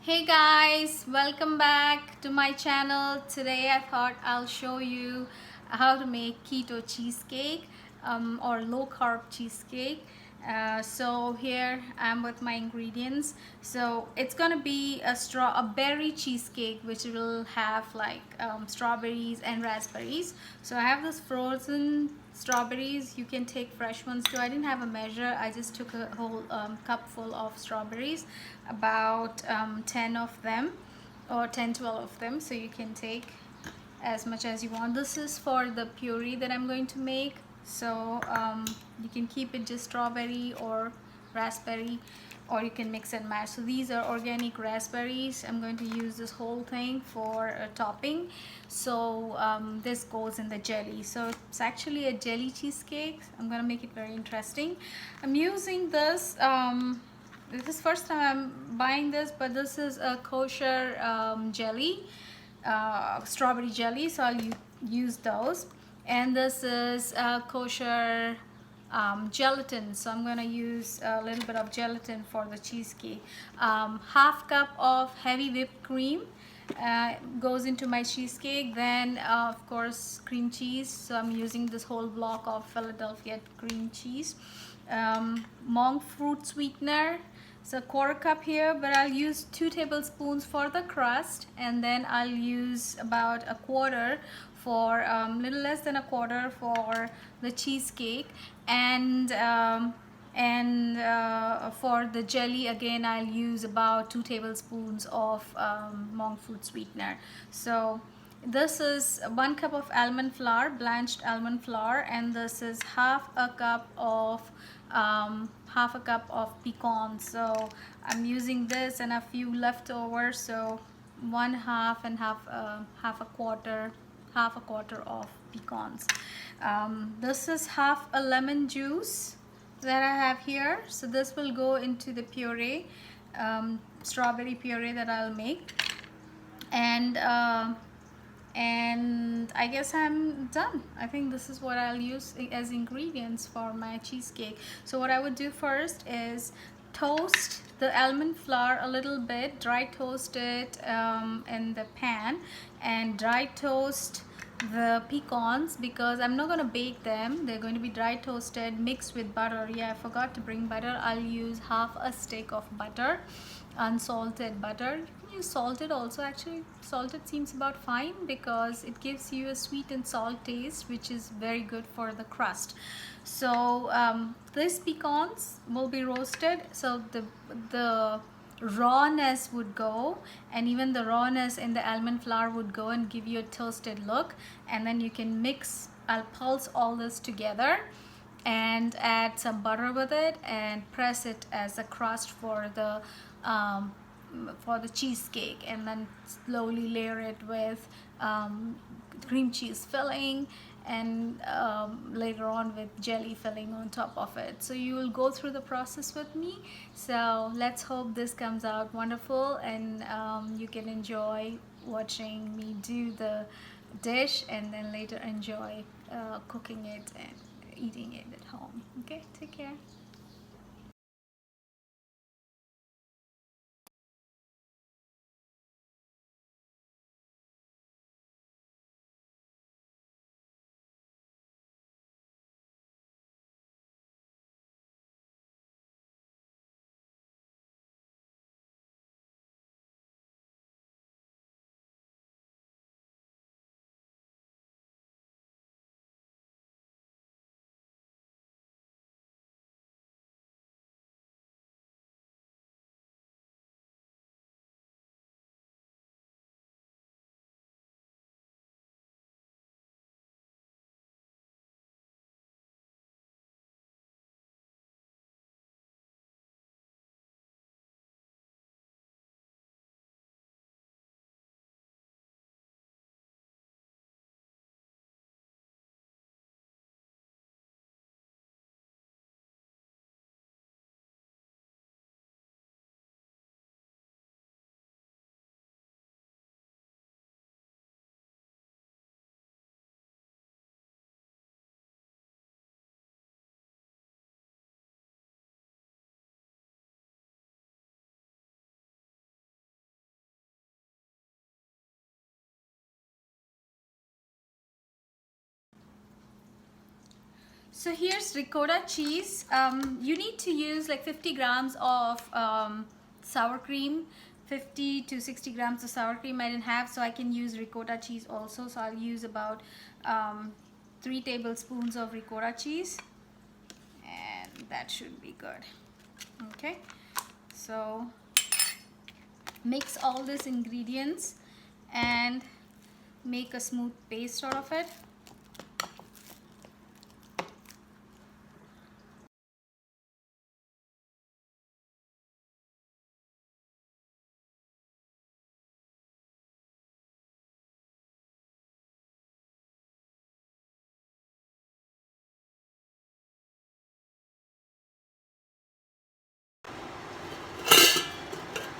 Hey guys, welcome back to my channel. Today I thought I'll show you how to make keto cheesecake or low carb cheesecake. So here I'm with my ingredients. So it's gonna be a berry cheesecake, which will have like strawberries and raspberries. So I have this frozen strawberries. You can take fresh ones too. I didn't have a measure. I just took a whole cup full of strawberries, about 10 of them, or 10-12 of them. So you can take as much as you want. This is for the puree that I'm going to make. So you can keep it just strawberry or raspberry, or you can mix and match. So these are organic raspberries. I'm going to use this whole thing for a topping. So this goes in the jelly. So it's actually a jelly cheesecake. I'm going to make it very interesting. I'm using this this is first time I'm buying this, but this is a kosher jelly, strawberry jelly, so I'll use those. And this is kosher gelatin, so I'm gonna use a little bit of gelatin for the cheesecake. Half cup of heavy whipped cream goes into my cheesecake. Then of course cream cheese, so I'm using this whole block of Philadelphia cream cheese. Monk fruit sweetener, so quarter cup here, but I'll use 2 tablespoons for the crust, and then I'll use about a quarter for little less than a quarter for the cheesecake. And for the jelly, again I'll use about 2 tablespoons of monk fruit sweetener. So this is 1 cup of almond flour, blanched almond flour, and this is half a cup of pecans. So I'm using this and a few leftovers, so one half and half a quarter of pecans. This is half a lemon juice that I have here. So this will go into the puree, strawberry puree that I'll make. And I guess I'm done. I think this is what I'll use as ingredients for my cheesecake. So what I would do first is toast the almond flour a little bit, dry toast it in the pan, and dry toast the pecans, because I'm not going to bake them. They're going to be dry toasted mixed with butter. Yeah, I forgot to bring butter. I'll use half a stick of butter, unsalted butter. You can use salted also. Actually, salted seems about fine because it gives you a sweet and salt taste, which is very good for the crust. So these pecans will be roasted, so the rawness would go, and even the rawness in the almond flour would go and give you a toasted look. And then you can mix, I'll pulse all this together and add some butter with it and press it as a crust for the cheesecake, and then slowly layer it with cream cheese filling, and later on with jelly filling on top of it. So you will go through the process with me. So let's hope this comes out wonderful, and you can enjoy watching me do the dish, and then later enjoy cooking it and eating it at home. Okay, take care. So here's ricotta cheese. You need to use like 50 grams of sour cream. 50 to 60 grams of sour cream I didn't have, so I can use ricotta cheese also. So I'll use about 3 tablespoons of ricotta cheese, and that should be good. Okay, so mix all these ingredients and make a smooth paste out of it.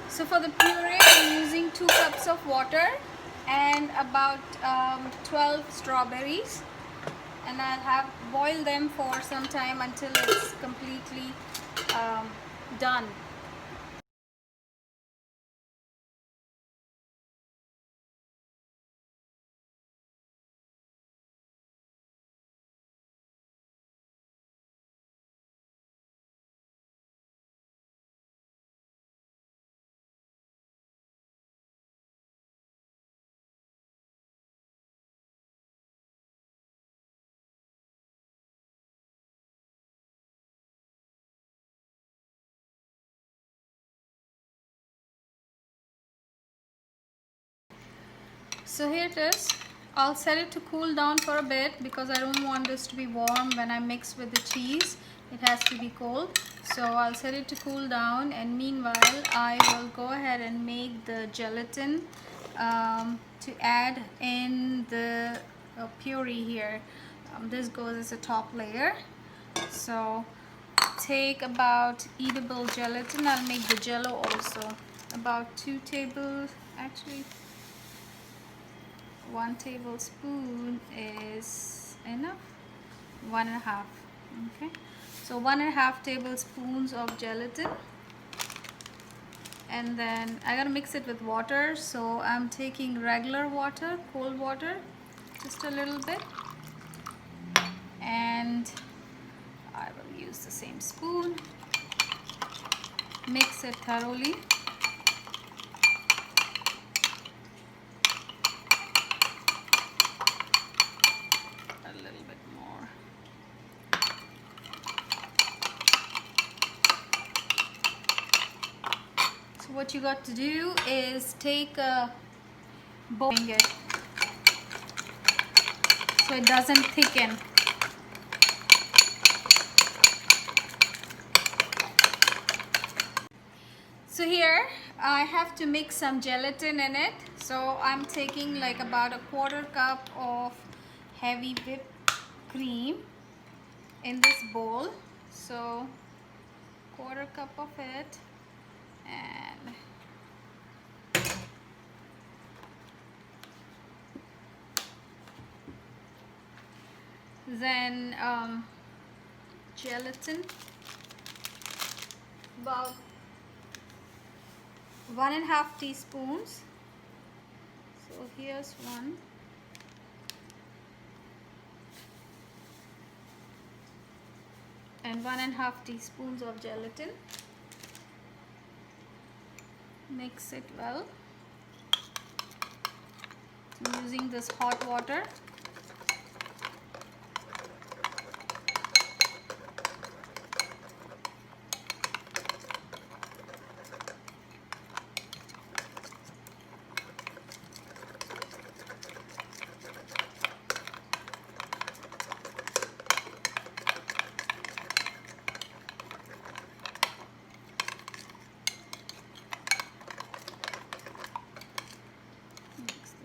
So for the puree, I'm using 2 cups of water and about 12 strawberries, and I'll have boil them for some time until it's completely done. So here it is. I'll set it to cool down for a bit because I don't want this to be warm when I mix with the cheese. It has to be cold. So I'll set it to cool down, and meanwhile I will go ahead and make the gelatin to add in the puree here. This goes as a top layer. So take about eatable gelatin. I'll make the jello also. About 2 tables, actually 1 tablespoon is enough. 1.5. Okay, so 1.5 tablespoons of gelatin, and then I gotta mix it with water. So I'm taking regular water, cold water, just a little bit, and I will use the same spoon. Mix it thoroughly. A little bit more. So what you got to do is take a bowl it so it doesn't thicken. So here I have to mix some gelatin in it. So I'm taking like about a 1/4 cup of heavy whipped cream in this bowl. So 1/4 cup of it, and then gelatin, about 1.5 teaspoons. So here's one, and 1.5 teaspoons of gelatin. Mix it well. I'm using this hot water.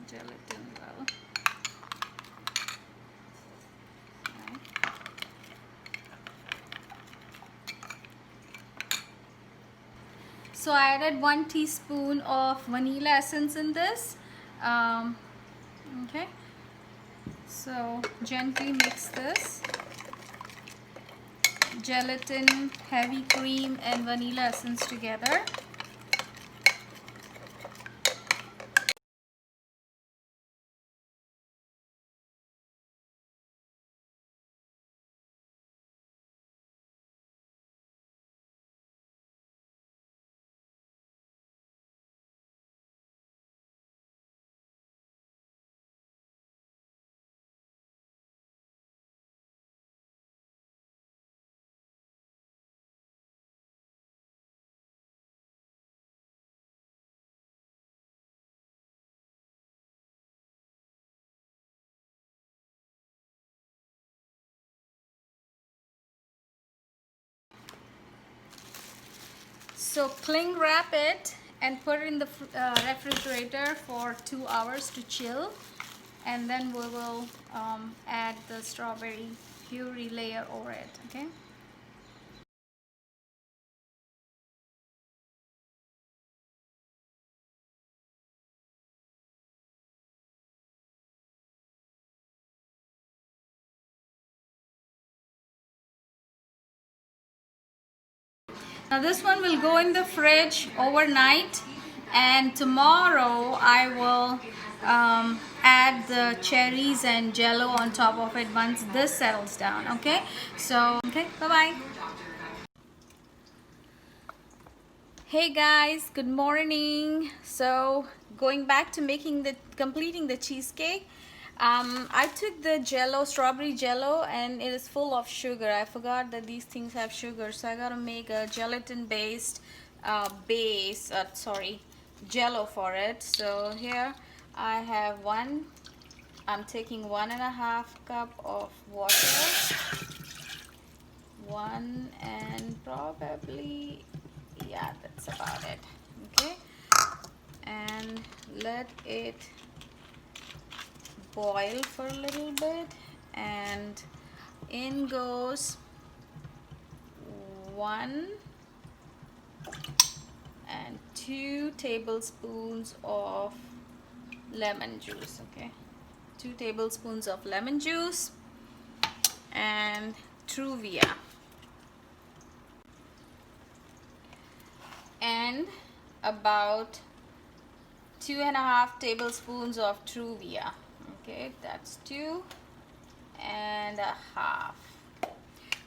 Gelatin well. Okay. So I added 1 teaspoon of vanilla essence in this. Okay, so gently mix this. Gelatin, heavy cream, and vanilla essence together. So cling wrap it and put it in the refrigerator for 2 hours to chill, and then we will add the strawberry puree layer over it. Okay. Now this one will go in the fridge overnight, and tomorrow I will add the cherries and jello on top of it once this settles down. Okay, so okay, bye bye. Hey guys, good morning. So going back to completing the cheesecake, I took the jello, strawberry jello, and it is full of sugar. I forgot that these things have sugar, so I gotta make a gelatin based jello for it. So here I have I'm taking 1.5 cup of water, one, and probably, yeah, that's about it. Okay, and let it boil for a little bit, and in goes 1 and 2 tablespoons of lemon juice. Okay, 2 tablespoons of lemon juice and Truvia, and about 2.5 tablespoons of Truvia. Okay, that's 2.5.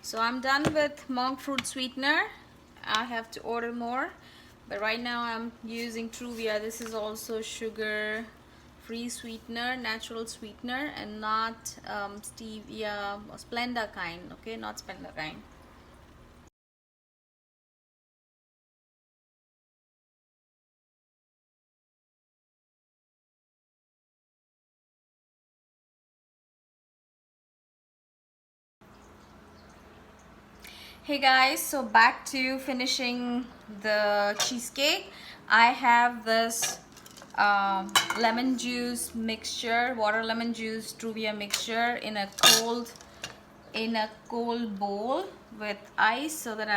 So I'm done with monk fruit sweetener. I have to order more, but right now I'm using Truvia. This is also sugar free sweetener, natural sweetener, and not stevia or Splenda kind. Okay, not Splenda kind. Hey guys, so back to finishing the cheesecake. I have this lemon juice mixture, water lemon juice Truvia mixture in a cold bowl with ice, so that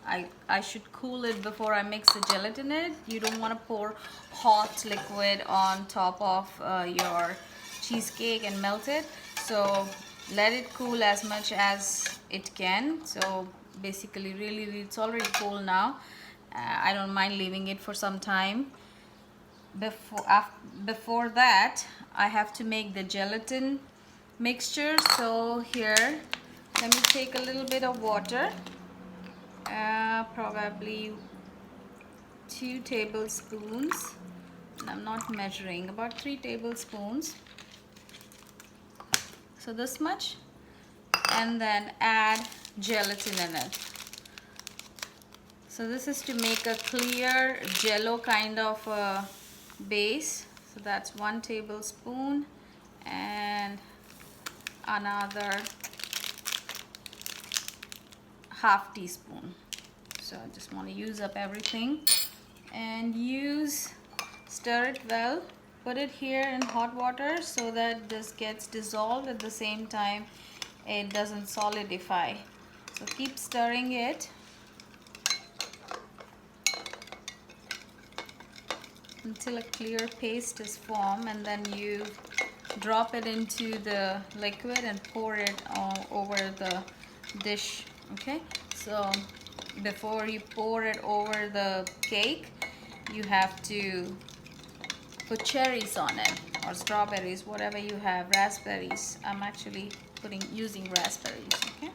I should cool it before I mix the gelatin in it. You don't want to pour hot liquid on top of your cheesecake and melt it. So let it cool as much as it can. So basically, really, it's already cool now. I don't mind leaving it for some time. Before that, I have to make the gelatin mixture. So here, let me take a little bit of water, probably 2 tablespoons, and I'm not measuring, about 3 tablespoons, so this much, and then add gelatin in it. So this is to make a clear jello kind of base. So that's 1 tablespoon and another half teaspoon. So I just want to use up everything, and stir it well. Put it here in hot water so that this gets dissolved at the same time it doesn't solidify. So keep stirring it until a clear paste is formed, and then you drop it into the liquid and pour it all over the dish. Okay, so before you pour it over the cake, you have to put cherries on it, or strawberries, whatever you have, raspberries. I'm actually using raspberries. Okay.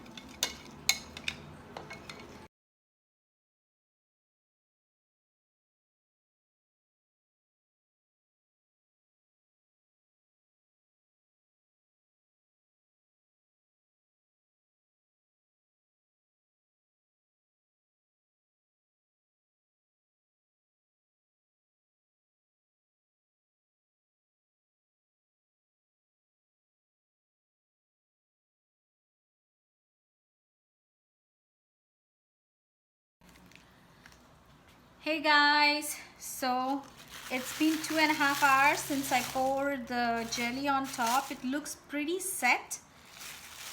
Hey guys, so it's been 2.5 hours since I poured the jelly on top. It looks pretty set,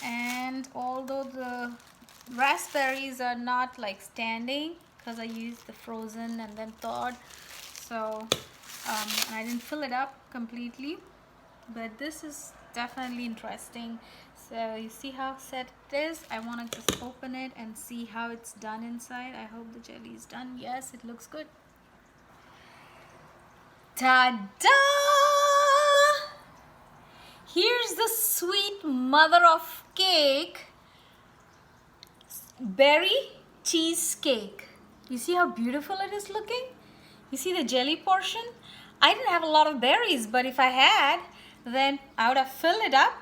and although the raspberries are not like standing because I used the frozen and then thawed, so I didn't fill it up completely, but this is definitely interesting. So you see how set it is. I want to just open it and see how it's done inside. I hope the jelly is done. Yes, it looks good. Ta-da! Here's the sweet mother of cake, berry cheesecake. You see how beautiful it is looking? You see the jelly portion? I didn't have a lot of berries, but if I had, then I would have filled it up,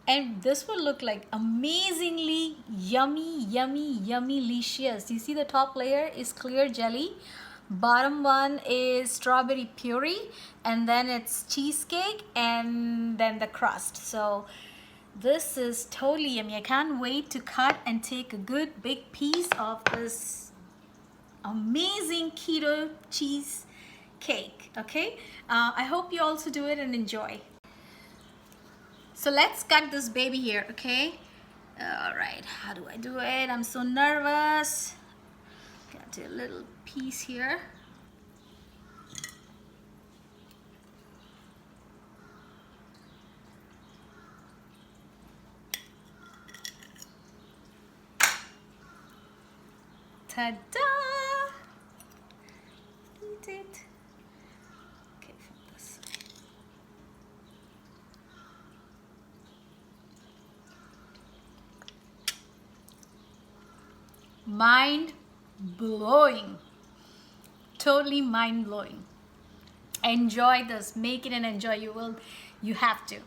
and this would look like amazingly yummy, yummy, yummy licious. You see the top layer is clear jelly, bottom one is strawberry puree, and then it's cheesecake, and then the crust. So this is totally yummy. I can't wait to cut and take a good big piece of this amazing keto cheesecake. Okay, I hope you also do it and enjoy. So let's cut this baby here. Okay, all right, how do I do it? I'm so nervous. Got a little piece here. Ta-da! Eat it. Okay, from this side. Mind blowing. Totally mind blowing. Enjoy this. Make it and enjoy. You have to.